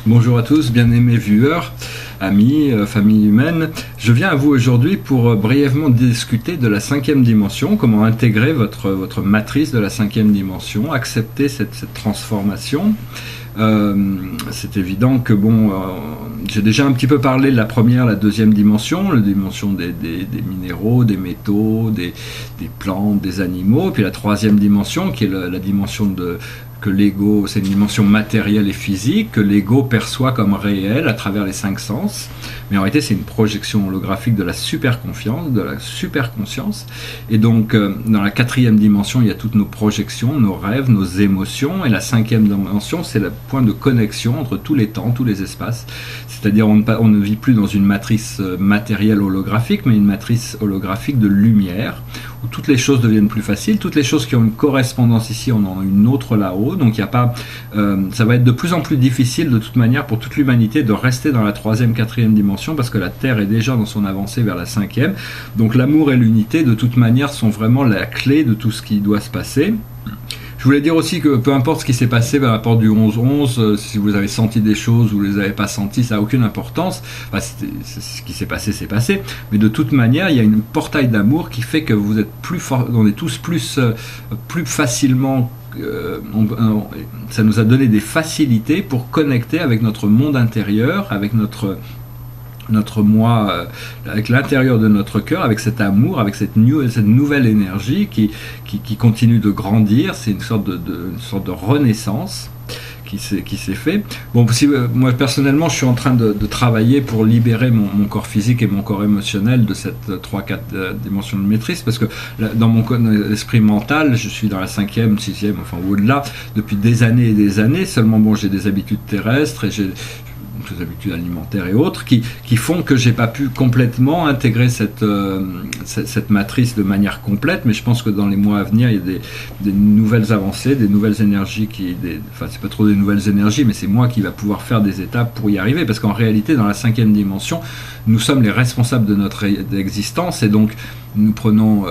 Bonjour à tous, bien-aimés viewers, amis, famille humaine. Je viens à vous aujourd'hui pour brièvement discuter de la cinquième dimension, comment intégrer votre matrice de la cinquième dimension, accepter cette transformation. C'est évident que j'ai déjà un petit peu parlé de la première, la deuxième dimension, la dimension des minéraux, des métaux, des plantes, des animaux, puis la troisième dimension qui est la dimension que l'ego, c'est une dimension matérielle et physique, que l'ego perçoit comme réelle à travers les cinq sens, mais en réalité c'est une projection holographique de la super-confiance, de la super-conscience, et donc dans la quatrième dimension il y a toutes nos projections, nos rêves, nos émotions, et la cinquième dimension c'est le point de connexion entre tous les temps, tous les espaces, c'est-à-dire on ne vit plus dans une matrice matérielle holographique, mais une matrice holographique de lumière, où toutes les choses deviennent plus faciles, toutes les choses qui ont une correspondance ici, on en a une autre là-haut, donc il y a pas, ça va être de plus en plus difficile de toute manière pour toute l'humanité de rester dans la troisième, quatrième dimension, parce que la Terre est déjà dans son avancée vers la cinquième, donc l'amour et l'unité de toute manière sont vraiment la clé de tout ce qui doit se passer. Je voulais dire aussi que peu importe ce qui s'est passé par rapport du 11-11, si vous avez senti des choses ou vous les avez pas senties, ça n'a aucune importance. Enfin, ce qui s'est passé, c'est passé. Mais de toute manière, il y a une portail d'amour qui fait que vous êtes plus fort, on est tous plus facilement. Ça nous a donné des facilités pour connecter avec notre monde intérieur, avec notre moi, avec l'intérieur de notre cœur, avec cet amour, avec cette nouvelle énergie qui continue de grandir. C'est une sorte de renaissance qui s'est fait. Moi personnellement je suis en train de travailler pour libérer mon corps physique et mon corps émotionnel de cette 3-4 dimensions de maîtrise, parce que dans mon esprit mental je suis dans la cinquième, sixième, enfin au-delà depuis des années et des années, seulement j'ai des habitudes terrestres et j'ai des habitudes alimentaires et autres qui font que j'ai pas pu complètement intégrer cette matrice de manière complète, mais je pense que dans les mois à venir il y a des nouvelles avancées, des nouvelles énergies enfin c'est pas trop des nouvelles énergies, mais c'est moi qui va pouvoir faire des étapes pour y arriver, parce qu'en réalité dans la cinquième dimension nous sommes les responsables de notre existence, et donc nous prenons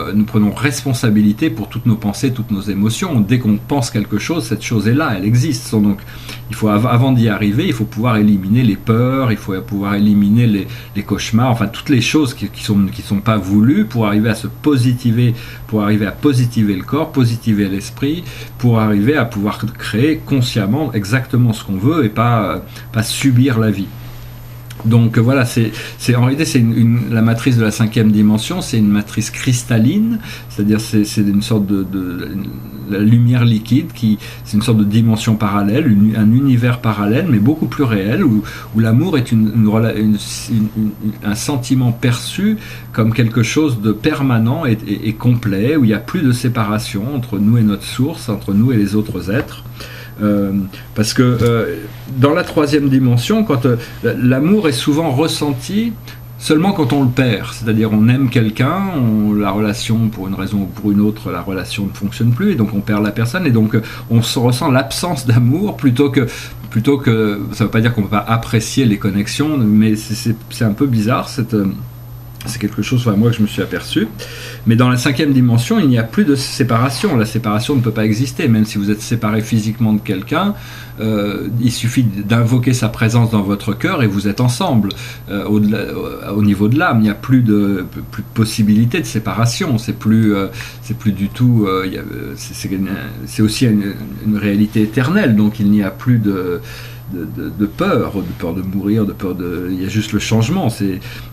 responsabilité pour toutes nos pensées, toutes nos émotions. Dès qu'on pense quelque chose, cette chose est là, elle existe. Donc, il faut, avant d'y arriver, il faut pouvoir éliminer les peurs, il faut pouvoir éliminer les cauchemars, enfin toutes les choses qui sont pas voulues, pour arriver à se positiver, pour arriver à positiver le corps, positiver l'esprit, pour arriver à pouvoir créer consciemment exactement ce qu'on veut et pas subir la vie. Donc voilà, en réalité c'est la matrice de la cinquième dimension, c'est une matrice cristalline, c'est-à-dire c'est une sorte la lumière liquide, c'est une sorte de dimension parallèle, un univers parallèle, mais beaucoup plus réel, où l'amour est un sentiment perçu comme quelque chose de permanent et complet, où il n'y a plus de séparation entre nous et notre source, entre nous et les autres êtres. Parce que dans la troisième dimension, quand l'amour est souvent ressenti seulement quand on le perd, c'est-à-dire on aime quelqu'un, la relation pour une raison ou pour une autre, la relation ne fonctionne plus, et donc on perd la personne, et donc on se ressent l'absence d'amour plutôt que ça ne veut pas dire qu'on ne peut pas apprécier les connexions, mais c'est un peu bizarre c'est quelque chose, moi, que je me suis aperçu. Mais dans la cinquième dimension, il n'y a plus de séparation. La séparation ne peut pas exister. Même si vous êtes séparé physiquement de quelqu'un, il suffit d'invoquer sa présence dans votre cœur et vous êtes ensemble. Au niveau de l'âme, il n'y a plus de possibilité de séparation. C'est plus du tout... c'est aussi une réalité éternelle. Donc il n'y a plus de peur de mourir, il y a juste le changement.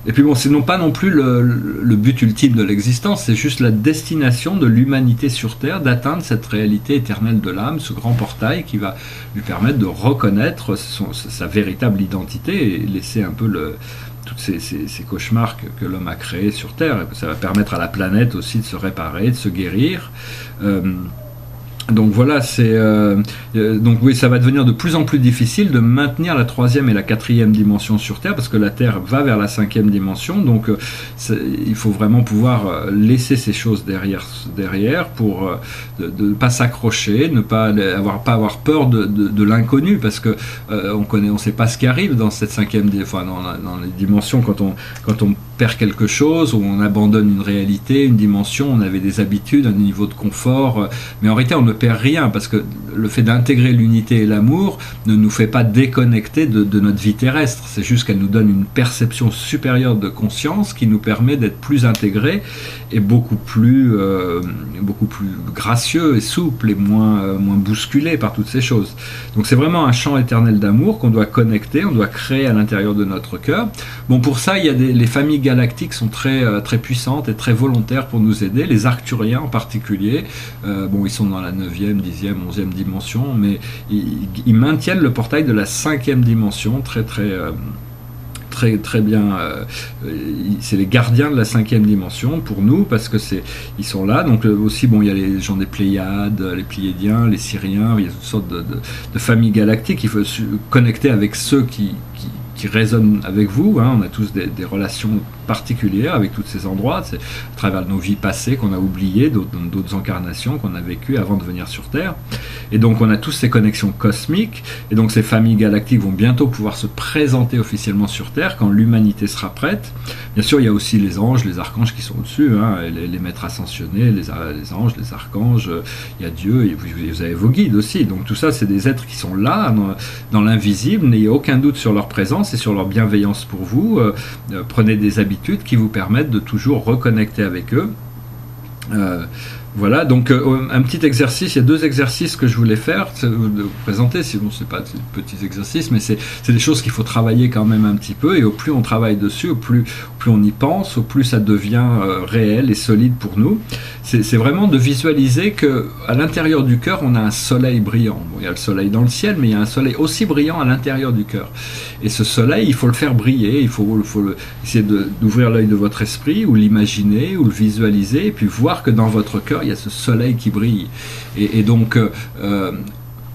Et puis c'est pas non plus le but ultime de l'existence, c'est juste la destination de l'humanité sur Terre, d'atteindre cette réalité éternelle de l'âme, ce grand portail qui va lui permettre de reconnaître sa véritable identité et laisser un peu tous ces cauchemars que l'homme a créés sur Terre. Et ça va permettre à la planète aussi de se réparer, de se guérir. Donc voilà, donc oui, ça va devenir de plus en plus difficile de maintenir la troisième et la quatrième dimension sur Terre, parce que la Terre va vers la cinquième dimension, donc il faut vraiment pouvoir laisser ces choses derrière pour ne pas s'accrocher, ne pas avoir peur de l'inconnu, parce que on sait pas ce qui arrive dans cette cinquième, enfin dans les dimensions quand on perd quelque chose, où on abandonne une réalité, une dimension, on avait des habitudes, un niveau de confort, mais en réalité on ne perd rien, parce que le fait d'intégrer l'unité et l'amour ne nous fait pas déconnecter de notre vie terrestre, c'est juste qu'elle nous donne une perception supérieure de conscience qui nous permet d'être plus intégrés et beaucoup plus gracieux et souple et moins bousculé par toutes ces choses. Donc c'est vraiment un champ éternel d'amour qu'on doit connecter, on doit créer à l'intérieur de notre cœur. Bon, pour ça, il y a les familles galactiques sont très puissantes et très volontaires pour nous aider, les Arcturiens en particulier. Bon, ils sont dans la 9e, 10e, 11e dimension, mais ils maintiennent le portail de la 5e dimension, très bien. C'est les gardiens de la 5e dimension pour nous, parce que ils sont là. Donc aussi, bon, il y a les gens des Pléiades, les Pléiadiens, les Syriens, il y a toutes sortes de familles galactiques. Il faut se connecter avec ceux qui résonnent avec vous, hein. On a tous des relations particulières avec tous ces endroits, c'est à travers nos vies passées qu'on a oubliées, d'autres incarnations qu'on a vécues avant de venir sur Terre. Et donc on a tous ces connexions cosmiques, et donc ces familles galactiques vont bientôt pouvoir se présenter officiellement sur Terre quand l'humanité sera prête. Bien sûr, il y a aussi les anges, les archanges qui sont au-dessus, hein, les maîtres ascensionnés, les anges, les archanges, il y a Dieu, et vous avez vos guides aussi. Donc tout ça, c'est des êtres qui sont là, dans l'invisible, n'ayez aucun doute sur leur présence et sur leur bienveillance pour vous. Prenez des habitudes qui vous permettent de toujours reconnecter avec eux. Voilà, donc un petit exercice, il y a 2 exercices que je voulais faire, de vous présenter, sinon c'est pas des petits exercices, mais c'est des choses qu'il faut travailler quand même un petit peu, et au plus on travaille dessus, au plus on y pense, au plus ça devient réel et solide pour nous. C'est vraiment de visualiser que à l'intérieur du cœur, on a un soleil brillant. Bon, il y a le soleil dans le ciel, mais il y a un soleil aussi brillant à l'intérieur du cœur. Et ce soleil, il faut le faire briller, il faut essayer d'ouvrir l'œil de votre esprit, ou l'imaginer, ou le visualiser, et puis voir que dans votre cœur, il y a ce soleil qui brille. Et donc,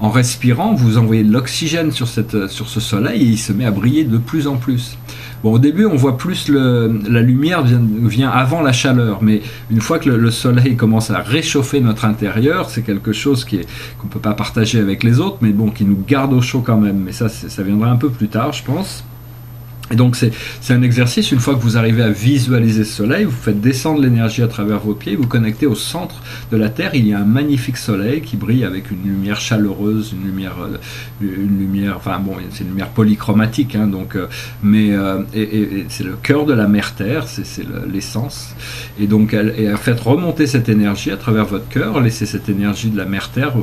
en respirant, vous envoyez de l'oxygène sur ce soleil, et il se met à briller de plus en plus. Bon, au début, on voit plus la lumière vient avant la chaleur, mais une fois que le soleil commence à réchauffer notre intérieur, c'est quelque chose qu'on peut pas partager avec les autres, mais bon, qui nous garde au chaud quand même. Mais ça viendra un peu plus tard, je pense. Et donc c'est un exercice, une fois que vous arrivez à visualiser ce soleil, vous faites descendre l'énergie à travers vos pieds, vous connectez au centre de la Terre, il y a un magnifique soleil qui brille avec une lumière chaleureuse, une lumière, enfin bon, c'est une lumière polychromatique, hein, donc, mais c'est le cœur de la mère Terre, c'est l'essence, et donc faites remonter cette énergie à travers votre cœur, laissez cette énergie de la mère Terre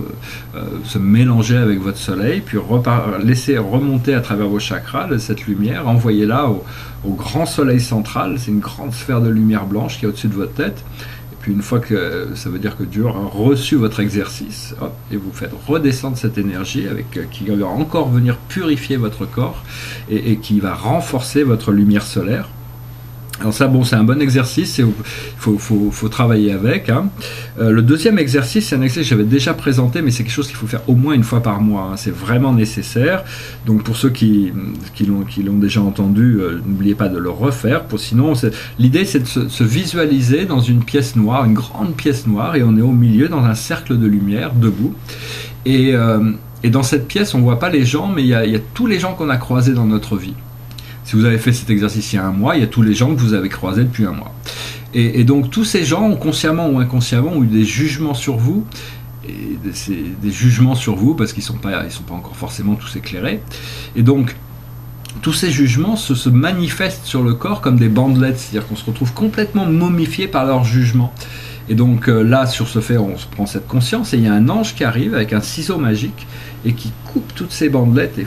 se mélanger avec votre soleil, puis laissez remonter à travers vos chakras cette lumière, envoyez là au grand soleil central, c'est une grande sphère de lumière blanche qui est au-dessus de votre tête, et puis une fois que ça veut dire que Dieu a reçu votre exercice, hop, et vous faites redescendre cette énergie qui va encore venir purifier votre corps et qui va renforcer votre lumière solaire. Alors ça, bon, c'est un bon exercice, il faut travailler avec, hein. Le deuxième exercice, c'est un exercice que j'avais déjà présenté, mais c'est quelque chose qu'il faut faire au moins une fois par mois, hein. C'est vraiment nécessaire. Donc pour ceux qui l'ont déjà entendu, n'oubliez pas de le refaire. Sinon, l'idée, c'est de se visualiser dans une pièce noire, une grande pièce noire, et on est au milieu dans un cercle de lumière, debout. Et dans cette pièce, on ne voit pas les gens, mais il y a tous les gens qu'on a croisés dans notre vie. Si vous avez fait cet exercice il y a un mois, il y a tous les gens que vous avez croisés depuis un mois. Et donc tous ces gens, consciemment ou inconsciemment, ont eu des jugements sur vous, et des jugements sur vous parce qu'ils sont pas encore forcément tous éclairés. Et donc tous ces jugements se manifestent sur le corps comme des bandelettes, c'est-à-dire qu'on se retrouve complètement momifié par leurs jugements. Et donc là, sur ce fait, on se prend cette conscience, et il y a un ange qui arrive avec un ciseau magique et qui coupe toutes ces bandelettes, et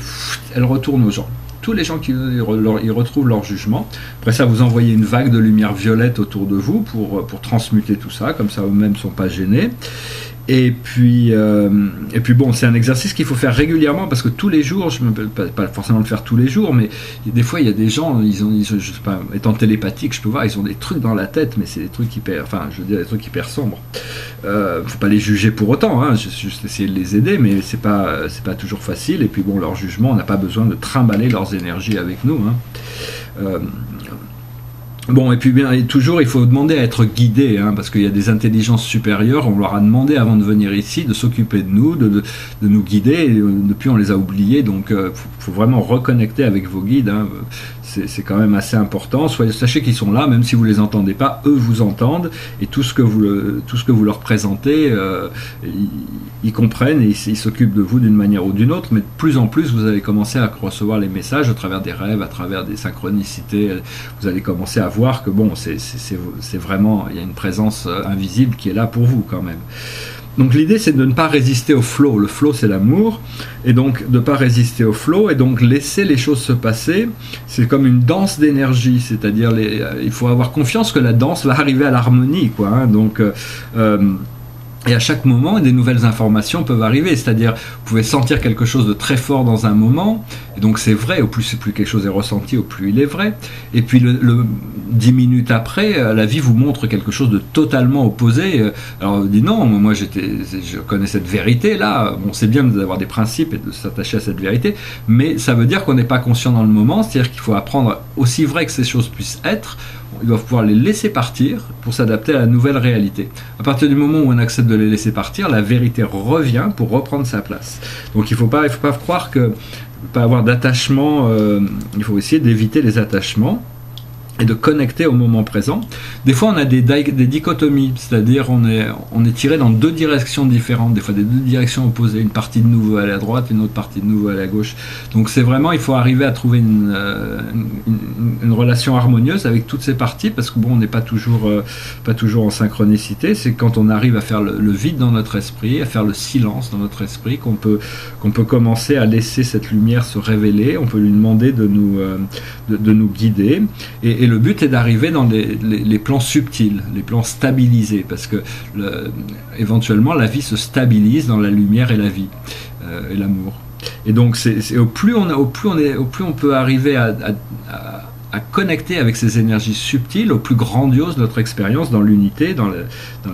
elles retournent aux gens. Tous les gens qui ils retrouvent leur jugement. Après ça, vous envoyez une vague de lumière violette autour de vous pour transmuter tout ça, comme ça eux-mêmes ne sont pas gênés. Et puis bon, c'est un exercice qu'il faut faire régulièrement, parce que tous les jours, je ne peux pas forcément le faire tous les jours, mais des fois il y a des gens, je sais pas, étant télépathique, je peux voir, ils ont des trucs dans la tête, mais c'est des trucs hyper sombres. Faut pas les juger pour autant, hein, juste essayer de les aider, mais c'est pas toujours facile. Et puis bon, leur jugement, on n'a pas besoin de trimballer leurs énergies avec nous, hein. Bon, et puis bien, toujours, il faut demander à être guidé, hein, parce qu'il y a des intelligences supérieures, on leur a demandé avant de venir ici de s'occuper de nous, de nous guider, et depuis on les a oubliés, donc faut vraiment reconnecter avec vos guides, hein. c'est quand même assez important. Sachez qu'ils sont là, même si vous les entendez pas, eux vous entendent, et tout ce que vous leur présentez, ils comprennent et ils s'occupent de vous d'une manière ou d'une autre. Mais de plus en plus, vous allez commencer à recevoir les messages à travers des rêves, à travers des synchronicités. Vous allez commencer à voir que bon, c'est vraiment, il y a une présence invisible qui est là pour vous quand même. Donc l'idée, c'est de ne pas résister au flow. Le flow, c'est l'amour, et donc de ne pas résister au flow, et donc laisser les choses se passer. C'est comme une danse d'énergie, c'est-à-dire il faut avoir confiance que la danse va arriver à l'harmonie, quoi. Hein. Donc et à chaque moment, des nouvelles informations peuvent arriver. C'est-à-dire, vous pouvez sentir quelque chose de très fort dans un moment, et donc c'est vrai. Au plus quelque chose est ressenti, au plus il est vrai. Et puis 10 minutes après, la vie vous montre quelque chose de totalement opposé. Alors, vous dites non, moi je connais cette vérité-là. Bon, c'est bien d'avoir des principes et de s'attacher à cette vérité, mais ça veut dire qu'on n'est pas conscient dans le moment. C'est-à-dire qu'il faut apprendre, aussi vrai que ces choses puissent être, ils doivent pouvoir les laisser partir pour s'adapter à la nouvelle réalité. À partir du moment où on accepte de les laisser partir, la vérité revient pour reprendre sa place. Donc il ne faut pas croire que pas avoir d'attachement, il faut essayer d'éviter les attachements et de connecter au moment présent. Des fois, on a des dichotomies, c'est-à-dire on est tiré dans deux directions différentes, des fois des deux directions opposées. Une partie de nous veut aller à droite, une autre partie de nous veut aller à gauche. Donc c'est vraiment, il faut arriver à trouver une relation harmonieuse avec toutes ces parties, parce que bon, on n'est pas toujours en synchronicité. C'est quand on arrive à faire le vide dans notre esprit, à faire le silence dans notre esprit, qu'on peut commencer à laisser cette lumière se révéler. On peut lui demander de nous guider. Et le but est d'arriver dans les plans subtils, les plans stabilisés, parce que éventuellement la vie se stabilise dans la lumière et la vie et l'amour. Et donc au plus on peut arriver à connecter avec ces énergies subtiles, au plus grandiose notre expérience dans l'unité, dans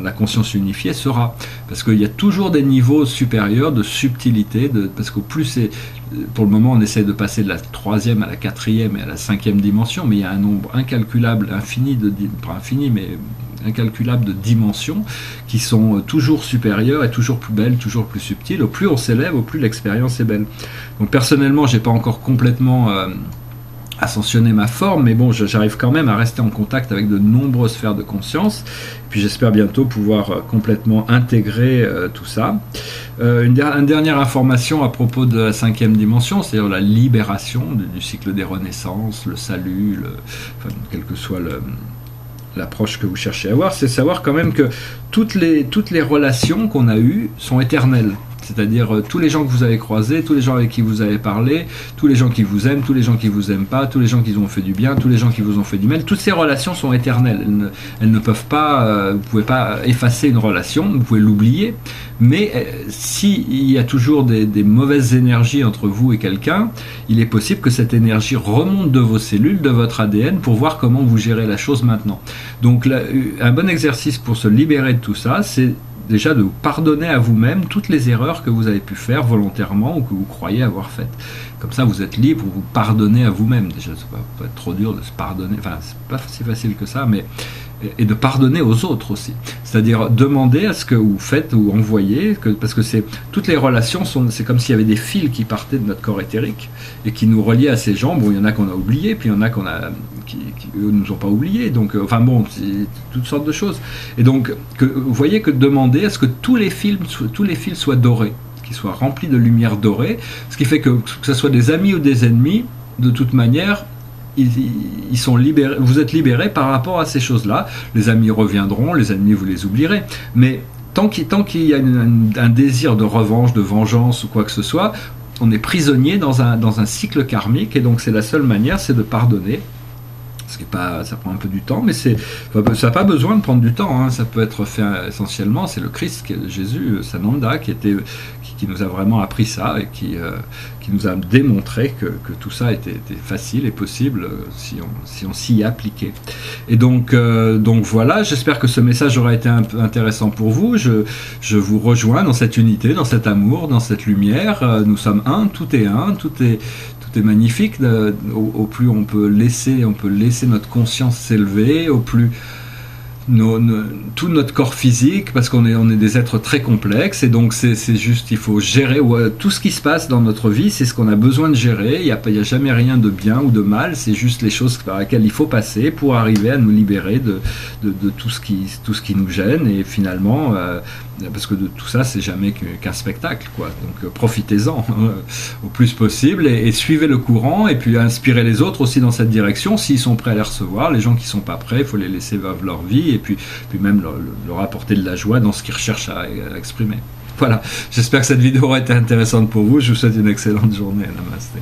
la conscience unifiée sera. Parce qu'il y a toujours des niveaux supérieurs de subtilité, parce qu'au plus c'est... Pour le moment, on essaie de passer de la 3e à la 4e et à la 5e dimension, mais il y a un nombre incalculable, pas infini, mais incalculable de dimensions qui sont toujours supérieures et toujours plus belles, toujours plus subtiles. Au plus on s'élève, au plus l'expérience est belle. Donc personnellement, j'ai pas encore complètement... ascensionner ma forme, mais bon, j'arrive quand même à rester en contact avec de nombreuses sphères de conscience, et puis j'espère bientôt pouvoir complètement intégrer tout ça. Une dernière information à propos de la 5e dimension, c'est-à-dire la libération du cycle des renaissances, le salut, quelle que soit l'approche que vous cherchez à avoir, c'est savoir quand même que toutes les relations qu'on a eues sont éternelles. C'est-à-dire tous les gens que vous avez croisés, tous les gens avec qui vous avez parlé, tous les gens qui vous aiment, tous les gens qui vous aiment pas, tous les gens qui vous ont fait du bien, tous les gens qui vous ont fait du mal, toutes ces relations sont éternelles. Elles ne peuvent pas, vous pouvez pas effacer une relation, vous pouvez l'oublier, mais s'il y a toujours des mauvaises énergies entre vous et quelqu'un, il est possible que cette énergie remonte de vos cellules, de votre ADN, pour voir comment vous gérez la chose maintenant. Donc un bon exercice pour se libérer de tout ça, c'est déjà de vous pardonner à vous-même toutes les erreurs que vous avez pu faire volontairement ou que vous croyez avoir faites. Comme ça, vous êtes libre, vous pardonnez à vous-même. Déjà, ça va pas être trop dur de se pardonner, enfin, c'est pas si facile que ça, mais et de pardonner aux autres aussi. C'est-à-dire demander à ce que vous faites ou envoyez, parce que toutes les relations c'est comme s'il y avait des fils qui partaient de notre corps éthérique et qui nous reliaient à ces gens. Bon, il y en a qu'on a oubliés, puis il y en a qui eux, nous ont pas oubliés. Donc, enfin bon, c'est toutes sortes de choses. Et donc, vous voyez que demander à ce que tous les fils soient dorés, qu'ils soient remplis de lumière dorée, ce qui fait que ce soit des amis ou des ennemis, de toute manière, ils sont libérés, vous êtes libérés par rapport à ces choses-là. Les amis reviendront, les ennemis vous les oublierez. Mais tant qu'il y a un désir de revanche, de vengeance ou quoi que ce soit, on est prisonnier dans un cycle karmique, et donc c'est la seule manière, c'est de pardonner. Ça prend un peu du temps, mais ça n'a pas besoin de prendre du temps, hein. Ça peut être fait essentiellement, c'est le Christ, Jésus, Sananda, qui nous a vraiment appris ça et qui nous a démontré que tout ça était facile et possible si on s'y appliquait. Et donc voilà, j'espère que ce message aura été un peu intéressant pour vous. Je vous rejoins dans cette unité, dans cet amour, dans cette lumière. Nous sommes un, tout est magnifique. Au plus on peut laisser notre conscience s'élever, au plus tout notre corps physique, parce on est des êtres très complexes, et donc c'est juste, il faut gérer tout ce qui se passe dans notre vie, c'est ce qu'on a besoin de gérer. Il y a jamais rien de bien ou de mal, c'est juste les choses par lesquelles il faut passer pour arriver à nous libérer de tout ce qui nous gêne, et finalement, parce que de tout ça, c'est jamais qu'un spectacle, quoi. Donc profitez-en au plus possible, et suivez le courant, et puis inspirez les autres aussi dans cette direction, s'ils sont prêts à les recevoir. Les gens qui sont pas prêts, il faut les laisser vivre leur vie, et puis même leur apporter de la joie dans ce qu'ils recherchent à exprimer. Voilà, j'espère que cette vidéo aura été intéressante pour vous. Je vous souhaite une excellente journée. Namasté.